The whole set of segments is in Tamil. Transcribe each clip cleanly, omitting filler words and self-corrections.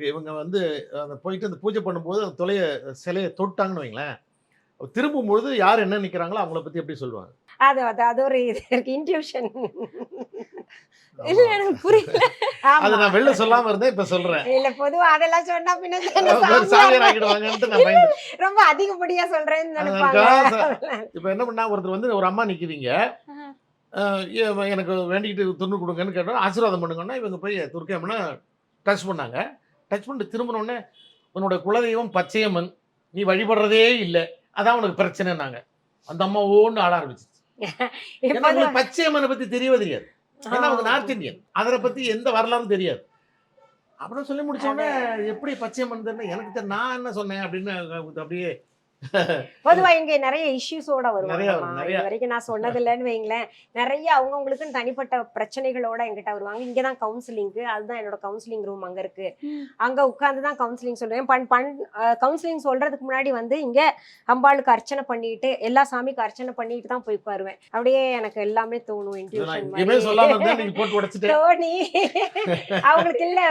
இருக்கு. இவங்க வந்து அந்த போயிட்டு அந்த பூஜை பண்ணும்போது அந்த சிலைய தொட்டாங்கன்னு வைங்களேன், திரும்பும்பொழுது யார் என்ன நிக்கிறாங்களோ அவங்கள பத்தி எப்படி சொல்லுவாங்க? அது அது அது ஒரு இது இருக்கு. இன்ட்யூஷன். இல்ல ஆமா. எனக்கு புரியல. அத ஆமா. நான் வெளில சொல்லாம இருந்தேன். இப்ப சொல்றேன். இல்ல பொதுவா அதெல்லாம் சொன்னா பின்ன என்ன ஒரு சாமியார் சாமியார் ஆக்கிடுவாங்கன்ட்டு நான் பயந்தேன். ரொம்ப அதிகப்படியா சொல்றேன்னு அதுக்கா நினைப்பாங்க. இப்ப என்ன பண்ணா ஒருத்தர் வந்து ஒரு அம்மா நிக்கிறீங்க. அ எனக்கு வேண்டிக்கிட்டு துண்ணு குடுங்கன்னு கேட்டா, ஆசீர்வாதம் பண்ணுங்கன்னா, இவங்க போய் துர்க்கையம்மன டச் பண்ணாங்க. டச் பண்ணிட்டு திரும்புனோனே, "உன்னோட குலதெய்வம் பச்சையம்மன். நீ வழிபடுறதே இல்ல. அதான் உனக்கு பிரச்சனைன்னாங்க." அந்த அம்மா ஓன்னு ஆட ஆரம்பிச்சுருச்சு. ஏன்னா இப்போது அவங்களுக்கு பச்சையம்மன பத்தி தெரியவே தெரியாது. ஏன்னா அவங்க ஆ. North Indian. அத பத்தி எந்த வரலாறும் தெரியாது. அப்புறம் சொல்லி முடிச்ச அது உடனே, "எப்படி பச்சையம்மன் தெரியும்? எனக்கு நான் என்ன சொன்னேன்?" அப்படின்னு அப்படியே பொதுவா இங்க நெறைய இஷ்யூஸோட நெறைய வருவாங்கம்மா. நெறைய இதுவரைக்கும் நான் சொன்னதில்லன்னு வைங்களேன். நெறைய அவங்கவங்களுக்குன்னு தனிப்பட்ட பிரச்சனைகளோட என்கிட்ட வருவாங்க. இங்க தான் கவுன்சிலிங்க்கு. அதுதான் என்னோட கவுன்சிலிங் ரூம் அங்க இருக்கு. அங்க உட்கார்ந்து தான் கவுன்சிலிங் சொல்லுவேன். பண் பண் கவுன்சிலிங் சொல்றதுக்கு முன்னாடி வந்து இங்க அம்பாளுக்கு அர்ச்சனை பண்ணிட்டு, எல்லா சாமிக்கும் அர்ச்சனை பண்ணிட்டு தான் போய் உட்காருவேன். அப்படியே எனக்கு எல்லாமே தோணும். இத நான் இன்ட்யூஷன் எங்கேயுமே மாரி. சொல்லாம இருந்தேன். நீங்க போட்டு உடைச்சுட்டேன். தோணி அவங்களுக்கு இல்ல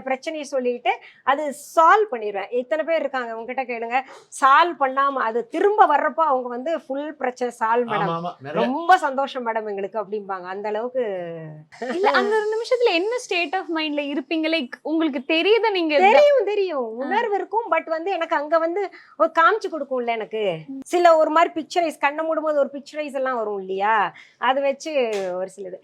பிரச்சனைய சொல்லிட்டு, அது சால்வ் பண்ணிருவேன். எத்தன பேர் இருக்காங்க உங்ககிட்ட கேளுங்க. சால்வ் பண்ணாம அது திரும்ப வர்றப்போ அவங்க வந்து ஃபுல் பிரச்சனை சால்வ் மேடம். ஆமா. நெறைய ரொம்ப சந்தோஷம் மேடம் எங்களுக்கு அப்படிம்பாங்க. அந்த அளவுக்கு இல்ல அந்த ஒரு நிமிஷத்துல என்ன ஸ்டேட் ஆஃப் மைண்ட்ல இருப்பீங்க? லைக் உங்களுக்கு தெரியுத நீங்க தெரியும். உணர்வு இருக்கும். பட் வந்து எனக்கு அங்க வந்து ஒரு காமிச்சு குடுக்கும்ல எனக்கு. சில ஒரு மாரி பிக்சரைஸ் கண்ண மூடும்போது ஒரு பிக்சரைஸ் எல்லாம் வரும் இல்லையா? அத வச்சு ஒரு சிலது.